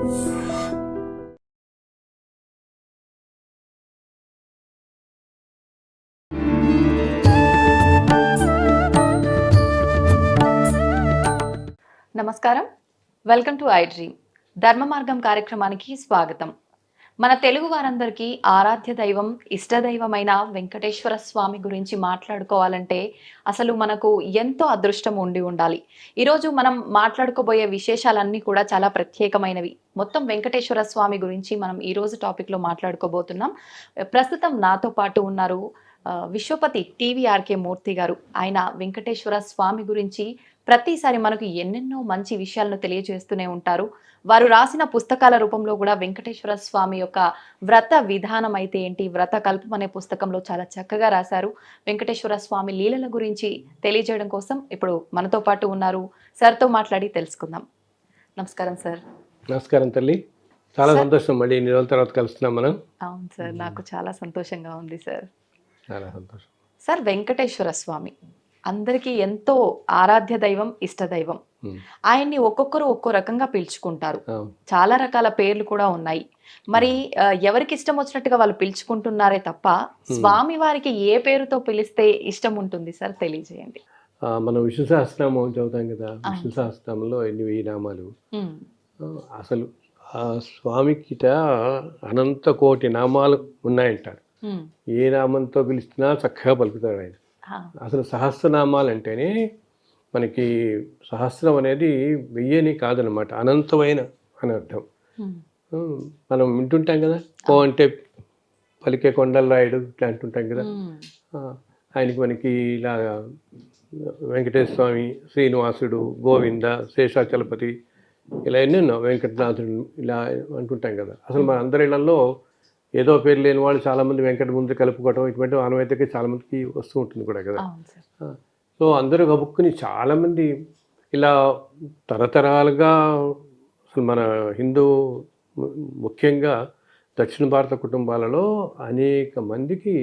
నమస్కారం, welcome to I dream. ధర్మ మార్గం కార్యక్రమానికి స్వాగతం. మన తెలుగు వారందరికీ ఆరాధ్య దైవం, ఇష్టదైవమైన వెంకటేశ్వర స్వామి గురించి మాట్లాడుకోవాలంటే అసలు మనకు ఎంతో అదృష్టం ఉండి ఉండాలి. ఈరోజు మనం మాట్లాడుకోబోయే విశేషాలన్నీ కూడా చాలా ప్రత్యేకమైనవి. మొత్తం వెంకటేశ్వర స్వామి గురించి మనం ఈరోజు టాపిక్లో మాట్లాడుకోబోతున్నాం. ప్రస్తుతం నాతో పాటు ఉన్నారు విశ్వపతి టీవీఆర్కే మూర్తి గారు. ఆయన వెంకటేశ్వర స్వామి గురించి ప్రతిసారి మనకు ఎన్నెన్నో మంచి విషయాలను తెలియజేస్తూనే ఉంటారు. వారు రాసిన పుస్తకాల రూపంలో కూడా వెంకటేశ్వర స్వామి యొక్క వ్రత విధానం అయితే ఏంటి, వ్రత కల్పం అనే పుస్తకంలో చాలా చక్కగా రాశారు. వెంకటేశ్వర స్వామి లీలల గురించి తెలియజేయడం కోసం ఇప్పుడు మనతో పాటు ఉన్నారు. సార్తో మాట్లాడి తెలుసుకుందాం. నమస్కారం సార్. నమస్కారం తల్లి, చాలా సంతోషం. మళ్ళీ ఇన్ని రోజుల తర్వాత కలుస్తున్నాం మనం. అవును సార్, నాకు చాలా సంతోషంగా ఉంది సార్. చాలా సంతోషం సార్. వెంకటేశ్వర స్వామి అందరికీ ఎంతో ఆరాధ్య దైవం, ఇష్టదైవం. ఆయన్ని ఒక్కొక్కరు ఒక్కో రకంగా పిలుచుకుంటారు. చాలా రకాల పేర్లు కూడా ఉన్నాయి. మరి ఎవరికి ఇష్టం వచ్చినట్టుగా వాళ్ళు పిలుచుకుంటున్నారే తప్ప స్వామి వారికి ఏ పేరుతో పిలిస్తే ఇష్టం ఉంటుంది సార్, తెలియజేయండి. మనం విష్ణు సహస్రనామం చదువుతాం కదా, విష్ణు సహస్రనామంలో ఎన్ని 1000 నామాలు. అసలు ఆ స్వామికిట అనంత కోటి నామాలు ఉన్నాయంటారు. ఏ నామంతో పిలిచినా చక్కగా పలుకుతాడు ఆయన. అసలు సహస్రనామాలు అంటేనే మనకి సహస్రం అనేది 1000 కాదనమాట, అనంతమైన అని అర్థం. మనం వింటుంటాం కదా, కో అంటే పలికే కొండల రాయుడు ఇట్లా అంటుంటాం కదా. ఆయనకి మనకి ఇలా వెంకటేశ్వర స్వామి, శ్రీనివాసుడు, గోవింద, శేషాచలపతి, ఇలా ఎన్నెన్నో, వెంకటనాథుడు ఇలా అంటుంటాం కదా. అసలు మన అందరి ఇళ్లలో ఏదో పేరు లేని వాళ్ళు చాలామంది వెంకట ముందు కలుపుకోవడం ఇటువంటి ఆనవాయితీకి చాలామందికి వస్తూ ఉంటుంది కూడా కదా. సో అందరూ గబుక్కుని చాలామంది ఇలా తరతరాలుగా అసలు మన హిందూ ముఖ్యంగా దక్షిణ భారత కుటుంబాలలో అనేక మందికి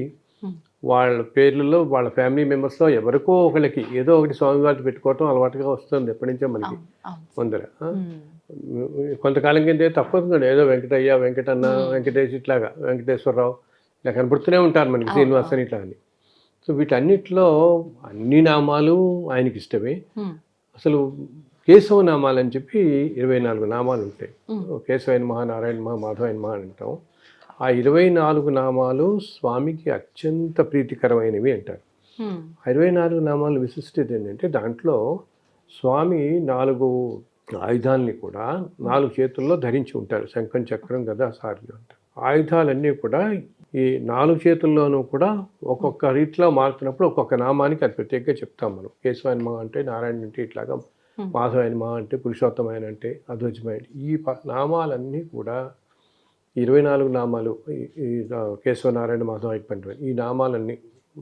వాళ్ళ పేర్లలో వాళ్ళ ఫ్యామిలీ మెంబర్స్లో ఎవరికో ఒకరికి ఏదో ఒకటి స్వామివారిని పెట్టుకోవటం అలవాటుగా వస్తుంది ఎప్పటి నుంచో మనకి ముందర. కొంతకాలం కింద తప్పదు ఏదో వెంకటయ్య, వెంకటన్న, వెంకటేష్ ఇట్లాగా, వెంకటేశ్వరరావు ఇలా కనపడుతూనే ఉంటారు మనకి, శ్రీనివాస్ అని ఇట్లా అని. సో వీటన్నిటిలో అన్ని నామాలు ఆయనకి ఇష్టమే. అసలు కేశవ నామాలు అని చెప్పి 24 నామాలు ఉంటాయి. కేశవైన మహా, నారాయణ మహా, మాధవైన మహా అని అంటాం. ఆ 24 నామాలు స్వామికి అత్యంత ప్రీతికరమైనవి అంటారు. 24 నామాలు విశిష్టత ఏంటంటే దాంట్లో స్వామి 4 ఆయుధాలని కూడా 4 చేతుల్లో ధరించి ఉంటారు. శంఖం, చక్రం, గద, సారథి అంటారు. ఆయుధాలన్నీ కూడా ఈ 4 చేతుల్లోనూ కూడా ఒక్కొక్క రీతిలో మారుతున్నప్పుడు ఒక్కొక్క నామానికి అది ప్రత్యేకంగా చెప్తాం మనం. కేశవాయన మహా అంటే నారాయణ అంటే ఇట్లాగా, మాధవాయన మహా అంటే పురుషోత్తమైన అంటే అధ్వజమైన. ఈ నామాలన్నీ కూడా 24 నామాలు, ఈ కేశవనారాయణ, మాధవ అయిపోయిన ఈ నామాలన్నీ,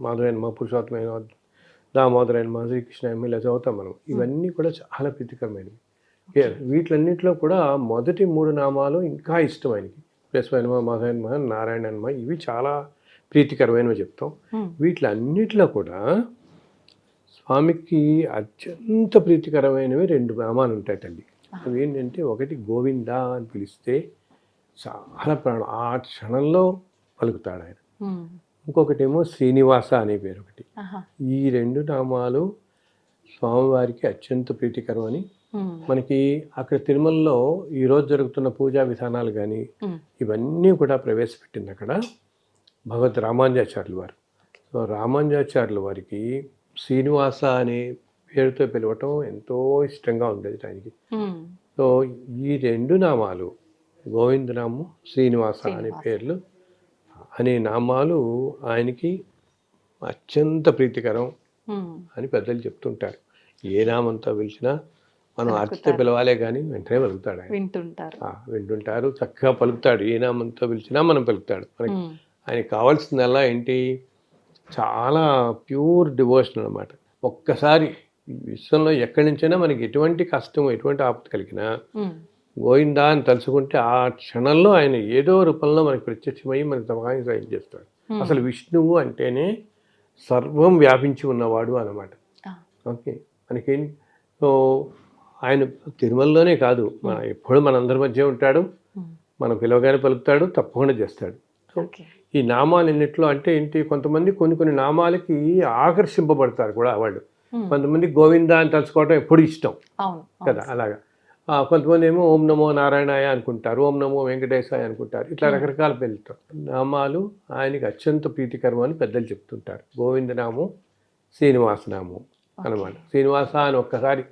మాధవైన మహా, పురుషోత్తమైన, దామోదరైన మహా, శ్రీకృష్ణ ఇలా చదువుతాం మనం. ఇవన్నీ కూడా చాలా ప్రీతికరమైనవి. వీటిలన్నింటిలో కూడా మొదటి 3 నామాలు ఇంకా ఇష్టమైనవి. కేశవైన మహా, మాధవైన మహా, నారాయణ మహా, ఇవి చాలా ప్రీతికరమైనవి చెప్తాం. వీటిలన్నిటిలో కూడా స్వామికి అత్యంత ప్రీతికరమైనవి 2 నామాలు ఉంటాయి తల్లి. అవి ఏంటంటే, ఒకటి గోవింద అని పిలిస్తే చాలా ప్రాణం, ఆ క్షణంలో పలుకుతాడు ఆయన. ఇంకొకటేమో శ్రీనివాస అనే పేరు ఒకటి. ఈ 2 నామాలు స్వామివారికి అత్యంత ప్రీతికరం అని మనకి అక్కడ తిరుమలలో ఈరోజు జరుగుతున్న పూజా విధానాలు కానీ ఇవన్నీ కూడా ప్రవేశపెట్టింది అక్కడ భగవద్ రామానుజాచార్యుల వారు. సో రామానుజాచార్యుల వారికి శ్రీనివాస అనే పేరుతో పిలవటం ఎంతో ఇష్టంగా ఉండేది ఆయనకి. సో ఈ 2 నామాలు, గోవిందనాము, శ్రీనివాస అనే పేర్లు అనే నామాలు ఆయనకి అత్యంత ప్రీతికరం అని పెద్దలు చెప్తుంటారు. ఏ నామంతో పిలిచినా మనం అర్చిత పిలవాలే కానీ వెంటనే పలుకుతాడు ఆయన. వింటుంటారు, చక్కగా పలుకుతాడు. ఏ నామంతో పిలిచినా మనం పలుకుతాడు. మనకి ఆయనకి కావాల్సిందల్లా ఏంటి, చాలా ప్యూర్ డివోషన్ అనమాట. ఒక్కసారి విశ్వంలో ఎక్కడి నుంచైనా మనకి ఎటువంటి కష్టం, ఎటువంటి ఆపద కలిగినా గోవిందా అని తలుచుకుంటే ఆ క్షణంలో ఆయన ఏదో రూపంలో మనకి ప్రత్యక్షమై మనకి సహాయం సాయం చేస్తాడు. అసలు విష్ణువు అంటేనే సర్వం వ్యాపించి ఉన్నవాడు అన్నమాట. ఓకే, మనకేం సో ఆయన తిరుమలలోనే కాదు, ఎప్పుడు మనందరి మధ్య ఉంటాడు, మనం పిలవగానే పలుకుతాడు, తప్పకుండా చేస్తాడు. So okay. ఈ నామాలు ఎన్నిట్లో అంటే ఏంటి, కొంతమంది కొన్ని నామాలకి ఆకర్షింపబడతారు కూడా వాళ్ళు. కొంతమంది గోవింద అని తలుచుకోవటం ఎప్పుడు ఇష్టం అవును. కదా, అలాగా. కొంతమంది ఏమో ఓం నమో నారాయణాయ అనుకుంటారు, ఓం నమో వెంకటేశాయ అనుకుంటారు, ఇట్లా రకరకాల పేర్లతో నామాలు ఆయనకి అత్యంత ప్రీతికరం అని పెద్దలు చెప్తుంటారు. గోవిందనామం, శ్రీనివాసనామం అనమాట. శ్రీనివాస అని ఒక్కసారి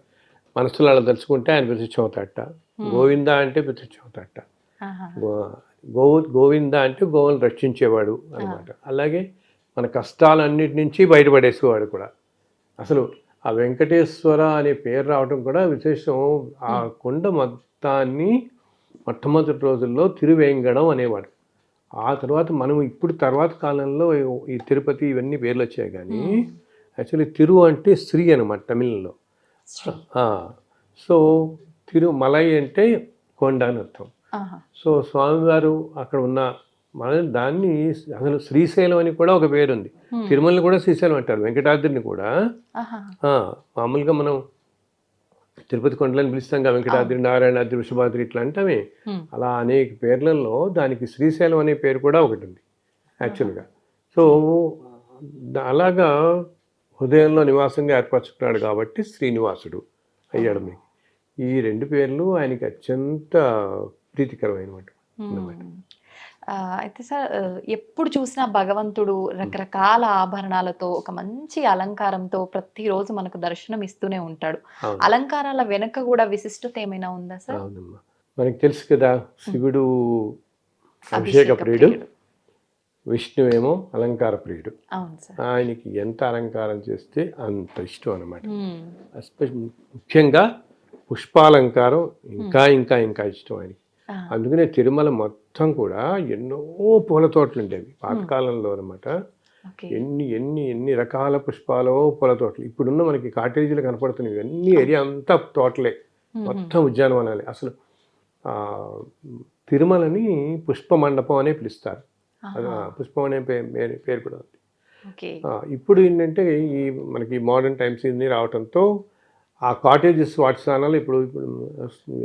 మనసులో అలా తలుచుకుంటే ఆయన ప్రత్యక్షమవుతాడట. గోవింద అంటే ప్రత్యక్షమవుతాడట. గోవింద అంటే గోవులను రక్షించేవాడు అనమాట. అలాగే మన కష్టాలన్నిటి నుంచి బయటపడేసేవాడు కూడా. అసలు ఆ వెంకటేశ్వర అనే పేరు రావడం కూడా విశేషం. ఆ కొండ మొత్తాన్ని మొట్టమొదటి రోజుల్లో తిరువేంగడం అనేవాడు. ఆ తర్వాత మనం ఇప్పుడు తర్వాత కాలంలో ఈ తిరుపతి ఇవన్నీ పేర్లు వచ్చాయి, కానీ యాక్చువల్లీ తిరు అంటే శ్రీ అనమాట తమిళంలో. సో తిరుమలై అంటే కొండ అని అర్థం. సో స్వామివారు అక్కడ ఉన్న దాన్ని అసలు శ్రీశైలం అని కూడా ఒక పేరు ఉంది. తిరుమలని కూడా శ్రీశైలం అంటారు, వెంకటాద్రిని కూడా. మామూలుగా మనం తిరుపతి కొండలని పిలుస్తాం కదా, వెంకటాద్రి, నారాయణాద్రి, వృషభాద్రి ఇట్లా అంటామే. అలా అనేక పేర్లలో దానికి శ్రీశైలం అనే పేరు కూడా ఒకటి ఉంది యాక్చువల్గా. సో అలాగా హృదయంలో నివాసంగా ఏర్పరచుకున్నాడు కాబట్టి శ్రీనివాసుడు అయ్యాడు. మీకు ఈ రెండు పేర్లు ఆయనకి అత్యంత ప్రీతికరమైనటువంటి అన్నమాట. అయితే సార్, ఎప్పుడు చూసినా భగవంతుడు రకరకాల ఆభరణాలతో, ఒక మంచి అలంకారంతో ప్రతిరోజు మనకు దర్శనం ఇస్తూనే ఉంటాడు. అలంకారాల వెనక కూడా విశిష్టత ఏమైనా ఉందా సార్? అవునమ్మా, మనకి తెలుసు కదా, శివుడు అభిషేక ప్రియుడు, విష్ణు ఏమో అలంకార ప్రియుడు. ఆయనకి ఎంత అలంకారం చేస్తే అంత ఇష్టం అన్నమాట. ముఖ్యంగా పుష్పాలంకారం ఇంకా ఇంకా ఇంకా ఇష్టం ఆయనకి. అందుకనే తిరుమల మొత్తం కూడా ఎన్నో పూల తోటలు ఉండేవి పాతకాలంలో అనమాట. ఎన్ని ఎన్ని ఎన్ని రకాల పుష్పాలు, పూల తోటలు. ఇప్పుడున్న మనకి కాటేజీలు కనపడుతున్నాయి, అన్ని ఏరియా అంతా తోటలే, మొత్తం ఉద్యానవనాలే. అసలు తిరుమలని పుష్ప మండపం అనే పిలుస్తారు. పుష్పం అనే పేరు కూడా ఉంది. ఇప్పుడు ఏంటంటే ఈ మనకి మోడర్న్ టైమ్స్ ఇన్ని రావడంతో ఆ కాటేజెస్ వాటి స్థానాలు ఇప్పుడు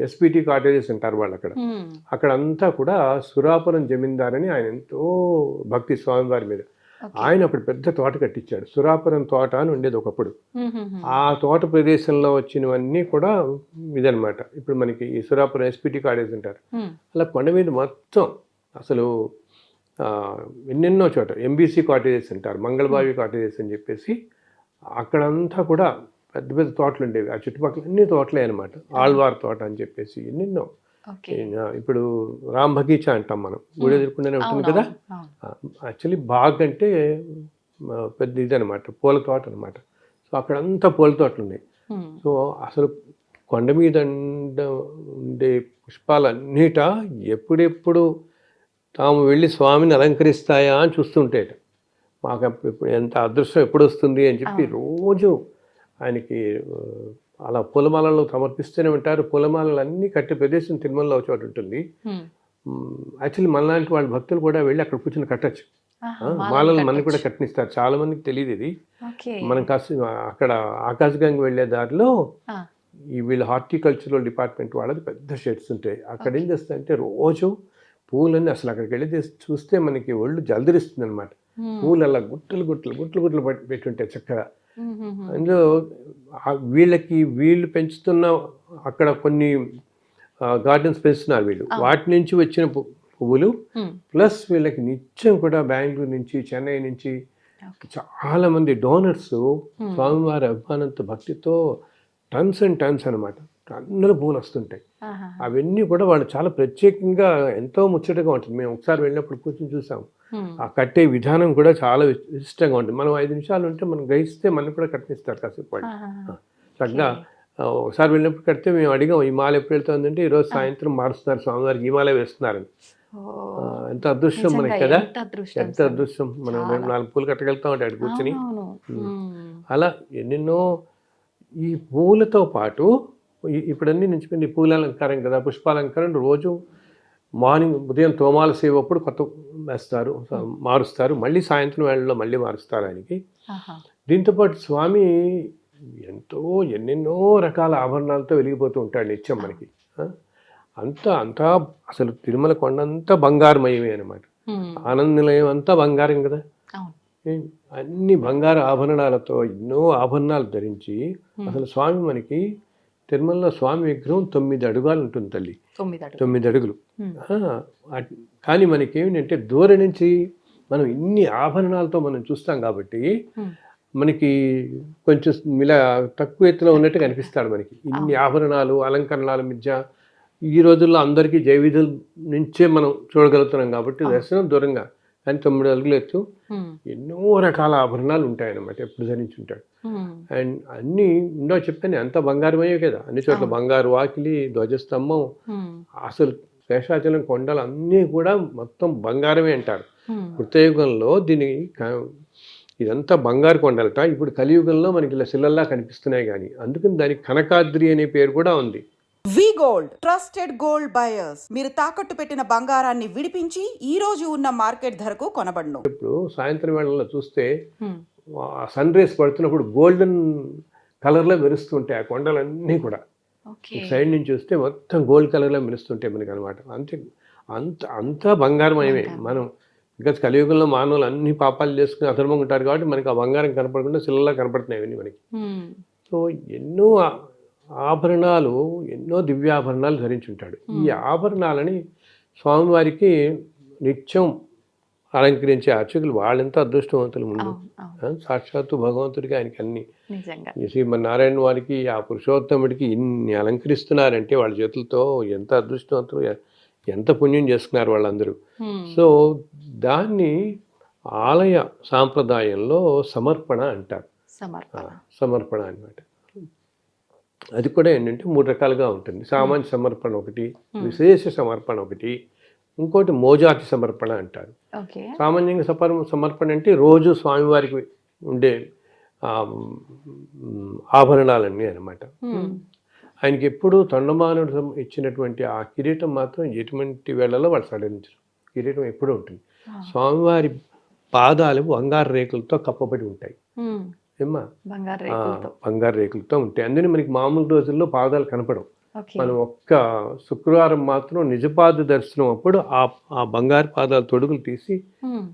ఎస్పీటీ కాటేజెస్ అంటారు వాళ్ళు. అక్కడ అంతా కూడా సురాపురం జమీందార్ అని, ఆయన ఎంతో భక్తి స్వామివారి మీద. ఆయన అప్పుడు పెద్ద తోట కట్టించాడు. సురాపురం తోట అని ఉండేది ఒకప్పుడు. ఆ తోట ప్రదేశంలో వచ్చినవన్నీ కూడా ఇదనమాట. ఇప్పుడు మనకి ఈ సురాపురం ఎస్పీటీ కాటేజ్ అంటారు. అలా కొండ మీద మొత్తం అసలు ఎన్నెన్నో చోట ఎంబీసీ కాటేజెస్ అంటారు, మంగళబావి కాటేజెస్ అని చెప్పేసి అక్కడంతా కూడా పెద్ద పెద్ద తోటలు ఉండేవి. ఆ చుట్టుపక్కల అన్ని తోటలే అనమాట. ఆళ్వార్ తోట అని చెప్పేసి ఎన్నెన్నో. ఇప్పుడు రామ్ బగీచా అంటాం మనం, గుడి ఎదుర్కొంటూనే ఉంటుంది కదా. యాక్చువల్లీ బాగ్ అంటే పెద్ద ఇది అనమాట, పూల తోట అనమాట. సో అక్కడంతా పూల తోటలు ఉన్నాయి. సో అసలు కొండ మీద ఉండే పుష్పాలన్నిట ఎప్పుడెప్పుడు తాము వెళ్ళి స్వామిని అలంకరిస్తాయా అని చూస్తుంటేట. మాకు ఇప్పుడు ఎంత అదృష్టం ఎప్పుడు వస్తుంది అని చెప్పి రోజు ఆయనకి అలా పూలమాలలు సమర్పిస్తూనే ఉంటారు. పూలమాలలు అన్నీ కట్టే ప్రదేశం తిరుమలలో ఒక చోటు ఉంటుంది. యాక్చువల్లీ మనలాంటి వాళ్ళ భక్తులు కూడా వెళ్ళి అక్కడ కూర్చొని కట్టచ్చు. మాలలు మనకి కూడా కట్టనిస్తారు. చాలా మందికి తెలియదు ఇది. మనం కాస్త అక్కడ ఆకాశగంగ వెళ్ళే దారిలో ఈ వీళ్ళ హార్టికల్చరల్ డిపార్ట్మెంట్ వాళ్ళది పెద్ద షెడ్స్ ఉంటాయి. అక్కడ ఏం చేస్తారంటే రోజు పూలన్నీ అసలు అక్కడికి వెళ్ళి చూస్తే మనకి ఒళ్ళు జల్దరిస్తుంది అనమాట. పూలు అలా గుట్టలు గుట్టలు గుట్టలు గుట్టలు పెట్టుంటాయి చక్కగా. అందులో వీళ్ళు పెంచుతున్న అక్కడ కొన్ని గార్డెన్స్ పెంచుతున్నారు వీళ్ళు. వాటి నుంచి వచ్చిన పువ్వులు ప్లస్ వీళ్ళకి నిత్యం కూడా బెంగళూరు నుంచి, చెన్నై నుంచి చాలా మంది డోనర్స్ స్వామివారి అభిమానంతో భక్తితో టన్స్ అండ్ టన్స్ అనమాట అందరూ పూలు వస్తుంటాయి. అవన్నీ కూడా వాళ్ళు చాలా ప్రత్యేకంగా ఎంతో ముచ్చటగా ఉంటుంది. మేము ఒకసారి వెళ్ళినప్పుడు కూర్చొని చూసాము. ఆ కట్టే విధానం కూడా చాలా విశిష్టంగా ఉంటుంది. మనం 5 నిమిషాలు ఉంటే మనం గ్రహిస్తే మనం కూడా కట్టిస్తారు కాసేపు వాళ్ళు. చక్కగా ఒకసారి వెళ్ళినప్పుడు కడితే మేము అడిగాం, ఈ మాల ఎప్పుడు వెళ్తుందంటే ఈరోజు సాయంత్రం మారుస్తున్నారు స్వామివారికి, ఈ మాలే వేస్తున్నారని. ఎంత అదృష్టం మనకి కదా, ఎంత అదృష్టం. మనం 4 పూలు కట్టగలుగుతాం అంటే అక్కడ కూర్చొని. అలా ఎన్నెన్నో ఈ పూలతో పాటు ఇప్పుడన్నీ నించిపోయింది పూల అలంకారం కదా, పుష్పాలంకారం. రోజు మార్నింగ్ ఉదయం తోమాల సేవ అప్పుడు కొత్త వేస్తారు, మారుస్తారు, మళ్ళీ సాయంత్రం వేళల్లో మళ్ళీ మారుస్తారు ఆయనకి. దీంతోపాటు స్వామి ఎంతో ఎన్నెన్నో రకాల ఆభరణాలతో వెలిగిపోతూ ఉంటాడు నిత్యం మనకి. ఆ? అంతా అసలు తిరుమల కొండంతా బంగారమయమే అనమాట. ఆనంద నిలయం అంతా బంగారం కదా. అన్ని బంగారు ఆభరణాలతో ఎన్నో ఆభరణాలు ధరించి అసలు స్వామి మనకి తిరుమలలో స్వామి విగ్రహం 9 అడుగులు ఉంటుంది తల్లి. 9 అడుగులు. కానీ మనకి ఏమిటంటే దూరం నుంచి మనం ఇన్ని ఆభరణాలతో మనం చూస్తాం కాబట్టి మనకి కొంచెం ఇలా తక్కువ ఎత్తులో ఉన్నట్టు కనిపిస్తాడు మనకి. ఇన్ని ఆభరణాలు అలంకరణాల మధ్య ఈ రోజుల్లో అందరికీ జైవిధుల నుంచే మనం చూడగలుగుతున్నాం కాబట్టి దర్శనం దూరంగా. కానీ 9 అడుగులు ఎత్తు ఎన్నో రకాల ఆభరణాలు ఉంటాయన్నమాట. ఎప్పుడు ధరించి ఉంటాడు. అండ్ అన్నీ ఉండో చెప్పాను అంత బంగారమయ్యే కదా. అన్ని చోట్ల బంగారు వాకిలి, ధ్వజస్తంభం, అసలు శేషాచలం కొండలు అన్నీ కూడా మొత్తం బంగారమే అంటారు. కృతయుగంలో ఇదంతా బంగారు కొండలట. ఇప్పుడు కలియుగంలో మనకి ఇలా శిలల్లా కనిపిస్తున్నాయి. కానీ అందుకని దానికి కనకాద్రి అనే పేరు కూడా ఉంది. వి గోల్డ్ ట్రస్టెడ్ గోల్డ్ బయర్స్. మీరు తాకట్టు పెట్టిన బంగారాన్ని విడిపించి ఈ రోజు ఉన్న మార్కెట్ ధరకు కొనబడును. ఇప్పుడు సాయంత్రం వేళల్లో చూస్తే సన్ రేస్ పడుతున్నప్పుడు గోల్డెన్ కలర్లో మెరుస్తుంటాయి ఆ కొండలన్నీ కూడా. సైడ్ నుంచి చూస్తే మొత్తం గోల్డ్ కలర్లో మెరుస్తుంటాయి మనకి అనమాట. అంతా బంగారమయమే. మనం ఇంకా కలియుగంలో మానవులు అన్ని పాపాలు చేసుకుని అధర్మంగా ఉంటారు కాబట్టి మనకి ఆ బంగారం కనపడకుండా శిలలా కనపడుతున్నాయి అవన్నీ మనకి. సో ఎన్నో ఆభరణాలు, ఎన్నో దివ్యాభరణాలు ధరించి ఉంటాడు. ఈ ఆభరణాలని స్వామివారికి నిత్యం అలంకరించే అర్చకులు వాళ్ళెంత అదృష్టవంతులు. ముందు సాక్షాత్తు భగవంతుడికి ఆయనకి అన్ని శ్రీమన్నారాయణ వారికి ఆ పురుషోత్తముడికి ఇన్ని అలంకరిస్తున్నారంటే వాళ్ళ చేతులతో ఎంత అదృష్టవంతులు, ఎంత పుణ్యం చేసుకున్నారు వాళ్ళందరూ. సో దాన్ని ఆలయ సాంప్రదాయంలో సమర్పణ అంటారు. సమర్పణ అన్నమాట. అది కూడా ఏంటంటే 3 రకాలుగా ఉంటుంది. సామాన్య సమర్పణ ఒకటి, విశేష సమర్పణ ఒకటి, ఇంకోటి మోజాతి సమర్పణ అంటారు. సామాన్యంగా సమర్పణ అంటే రోజు స్వామివారికి ఉండే ఆభరణాలన్నీ అన్నమాట. ఆయనకి ఎప్పుడు తొండమానుడు ఇచ్చినటువంటి ఆ కిరీటం మాత్రం ఎటువంటి వేళలో వాళ్ళు సడలించరు. కిరీటం ఎప్పుడూ ఉంటుంది. స్వామివారి పాదాలు బంగారు రేకులతో కప్పబడి ఉంటాయి. ఏమ్మా బంగారు రేకులతో ఉంటాయి. అందుకని మనకి మామూలు రోజుల్లో పాదాలు కనపడవు. మనం ఒక్క శుక్రవారం మాత్రం నిజపాద దర్శనం అప్పుడు ఆ బంగారు పాదాల తొడుగులు తీసి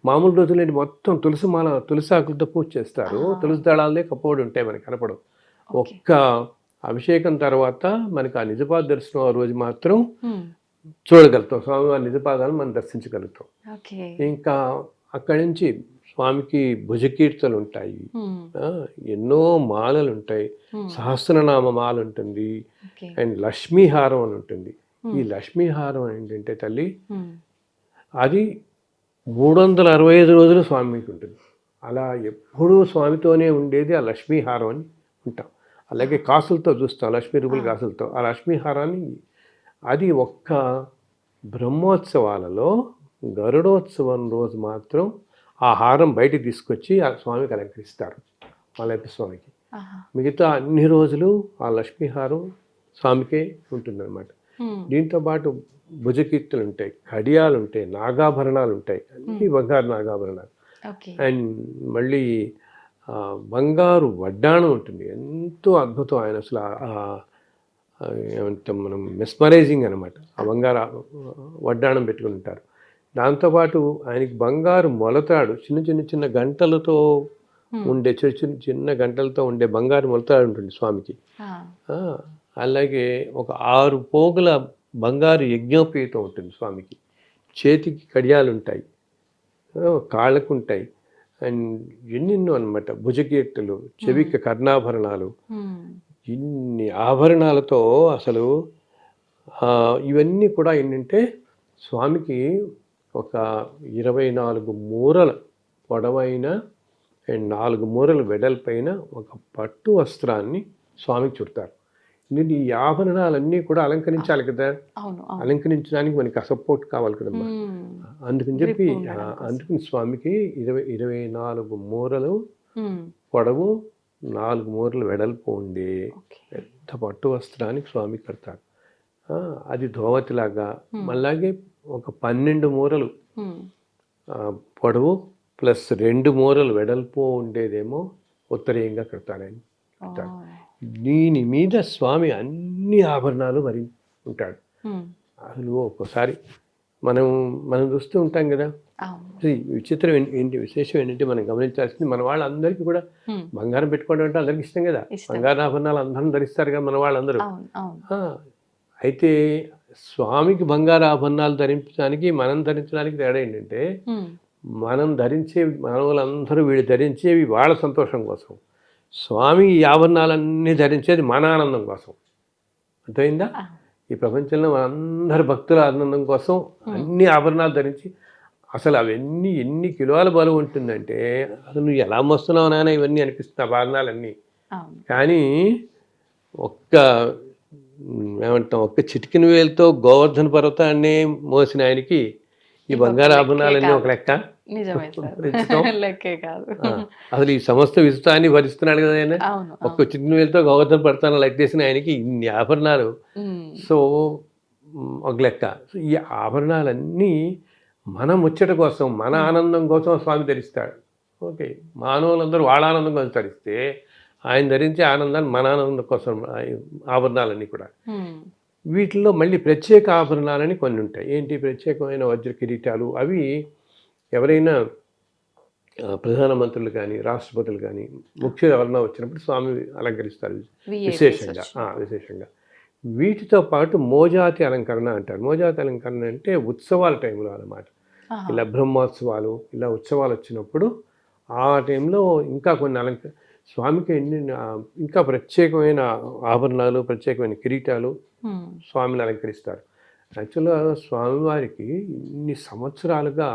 మామూలు రోజుల్లో మొత్తం తులసి ఆకులతో పూజ చేస్తారు. తులసి దళాలే కప్పబడి ఉంటాయి, మనకి కనపడవు. ఒక్క అభిషేకం తర్వాత మనకి ఆ నిజపాద దర్శనం ఆ రోజు మాత్రం చూడగలుగుతాం. స్వామివారి నిజపాదాలు మనం దర్శించగలుగుతాం. ఇంకా అక్కడి నుంచి స్వామికి భుజకీర్తలు ఉంటాయి, ఎన్నో మాలలు ఉంటాయి, సహస్రనామ మాల ఉంటుంది, అండ్ లక్ష్మీహారం అని ఉంటుంది. ఈ లక్ష్మీహారం ఏంటంటే తల్లి అది 365 రోజులు స్వామికి ఉంటుంది. అలా ఎప్పుడూ స్వామితోనే ఉండేది ఆ లక్ష్మీహారం అని ఉంటాం. అలాగే కాసులతో చూస్తాం, లక్ష్మీ రూపుల కాసులతో. ఆ లక్ష్మీహారాన్ని అది ఒక్క బ్రహ్మోత్సవాలలో గరుడోత్సవం రోజు మాత్రం ఆ హారం బయటికి తీసుకొచ్చి ఆ స్వామికి అలంకరిస్తారు, మలయప్ప స్వామికి. మిగతా అన్ని రోజులు ఆ లక్ష్మీహారం స్వామికే ఉంటుందన్నమాట. దీంతోపాటు భుజకీర్తులు ఉంటాయి, కడియాలు ఉంటాయి, నాగాభరణాలు ఉంటాయి, అన్ని బంగారు నాగాభరణాలు. అండ్ మళ్ళీ బంగారు వడ్డాణం ఉంటుంది, ఎంతో అద్భుతం. ఆయన అసలు ఏమంటాం మనం, మెస్మరైజింగ్ అనమాట. ఆ బంగారు వడ్డాణం పెట్టుకుని ఉంటారు. దాంతోపాటు ఆయనకి బంగారు మొలతాడు, చిన్న గంటలతో ఉండే చిన్న గంటలతో ఉండే బంగారు మొలతాడు ఉంటుంది స్వామికి. అలాగే ఒక 6 పోగుల బంగారు యజ్ఞోపేతం ఉంటుంది స్వామికి. చేతికి కడియాలు ఉంటాయి, కాళ్ళకు ఉంటాయి, అండ్ ఎన్నెన్నో అనమాట. భుజకీర్తులు, చెవికి కర్ణాభరణాలు, ఇన్ని ఆభరణాలతో అసలు ఇవన్నీ కూడా ఏంటంటే స్వామికి ఒక 24 మూరల పొడవైన అండ్ 4 మూరల వెడల్పైన ఒక పట్టు వస్త్రాన్ని స్వామికి చుడతారు. ఈ ఆభరణాలన్నీ కూడా అలంకరించాలి కదా, అలంకరించడానికి మనకి సపోర్ట్ కావాలి కదమ్మా. అందుకని స్వామికి 24 మూరలు పొడవు, 4 మూరలు వెడల్పు ఉండే పెద్ద పట్టు వస్త్రానికి స్వామికి కడతారు. అది ధోవతిలాగా. అలాగే ఒక 12 మూరలు పొడవు ప్లస్ 2 మూరలు వెడల్పు ఉండేదేమో ఉత్తరీయంగా కడతాడు ఆయన. ఉంటాడు. దీని మీద స్వామి అన్ని ఆభరణాలు మరి ఉంటాడు. అసలు ఒక్కోసారి మనం చూస్తూ ఉంటాం కదా. ఈ విచిత్రం ఏంటి, విశేషం ఏంటంటే మనం గమనించాల్సింది, మన వాళ్ళందరికీ కూడా బంగారం పెట్టుకోవడం అంటే అందరికి ఇష్టం కదా. బంగారు ఆభరణాలు అందరం ధరిస్తారు కదా మన వాళ్ళందరూ. అయితే స్వామికి బంగారు ఆభరణాలు ధరించడానికి మనం ధరించడానికి తేడా ఏంటంటే, మనం ధరించేవి మానవులందరూ వీళ్ళు ధరించేవి వాళ్ళ సంతోషం కోసం, స్వామి ఈ ఆభరణాలన్నీ ధరించేది మన ఆనందం కోసం. అర్థమైందా? ఈ ప్రపంచంలో మనందరి భక్తుల ఆనందం కోసం అన్ని ఆభరణాలు ధరించి, అసలు అవన్నీ ఎన్ని కిలోల బరువు ఉంటుందంటే, అసలు నువ్వు ఎలా మోస్తున్నావు నాన్న ఇవన్నీ అనిపిస్తుంది ఆభరణాలన్నీ. కానీ ఒక్క చిటికిన వేలతో గోవర్ధన పర్వతాన్ని మోసిన ఆయనకి ఈ బంగారు ఆభరణాలన్నీ ఒక లెక్క. అసలు ఈ సమస్త విశ్వాన్ని భరిస్తున్నాడు కదా ఆయన. ఒక్క చిన్న వేలతో గోవర్ధన పర్వతాన్ని లెక్క చేసిన ఆయనకి ఇన్ని ఆభరణాలు. సో ఒక లెక్క. సో ఈ ఆభరణాలన్నీ మన ముచ్చట కోసం, మన ఆనందం కోసం స్వామి ధరిస్తాడు. ఓకే, మానవులందరూ వాళ్ళ ఆనందం కోసం ధరిస్తే, ఆయన ధరించే ఆనందాన్ని మన ఆనందం కోసం ఆభరణాలన్నీ కూడా. వీటిల్లో మళ్ళీ ప్రత్యేక ఆభరణాలని కొన్ని ఉంటాయి. ఏంటి ప్రత్యేకమైన వజ్ర కిరీటాలు? అవి ఎవరైనా ప్రధానమంత్రులు కానీ, రాష్ట్రపతులు కానీ, ముఖ్యులు ఎవరైనా వచ్చినప్పుడు స్వామి అలంకరిస్తారు విశేషంగా. వీటితో పాటు మోజాతి అలంకరణ అంటారు. మోజాతి అలంకరణ అంటే ఉత్సవాల టైంలో అన్నమాట. ఇలా బ్రహ్మోత్సవాలు, ఇలా ఉత్సవాలు వచ్చినప్పుడు ఆ టైంలో ఇంకా కొన్ని స్వామికి ఇంకా ప్రత్యేకమైన ఆభరణాలు, ప్రత్యేకమైన కిరీటాలు స్వామిని అలంకరిస్తారు. యాక్చువల్గా స్వామివారికి ఇన్ని సంవత్సరాలుగా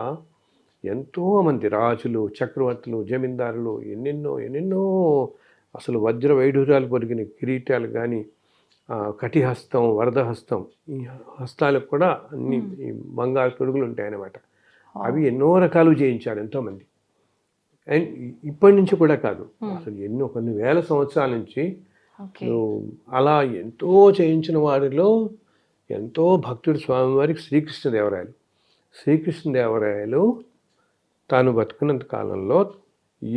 ఎంతోమంది రాజులు, చక్రవర్తులు, జమీందారులు ఎన్నెన్నో అసలు వజ్ర వైఢూర్యాలు పొరిగిన కిరీటాలు కానీ, కటిహస్తం, వరదహస్తం, ఈ హస్తాలకు కూడా అన్ని బంగారు తొడుగులు ఉంటాయన్నమాట. అవి ఎన్నో రకాలు చేయించారు ఎంతోమంది. అండ్ ఇప్పటి నుంచి కూడా కాదు, అసలు కొన్ని వేల సంవత్సరాల నుంచి అలా ఎంతో చేయించిన వారిలో ఎంతో భక్తుడు స్వామివారికి శ్రీకృష్ణదేవరాయలు తాను బతుకున్నంత కాలంలో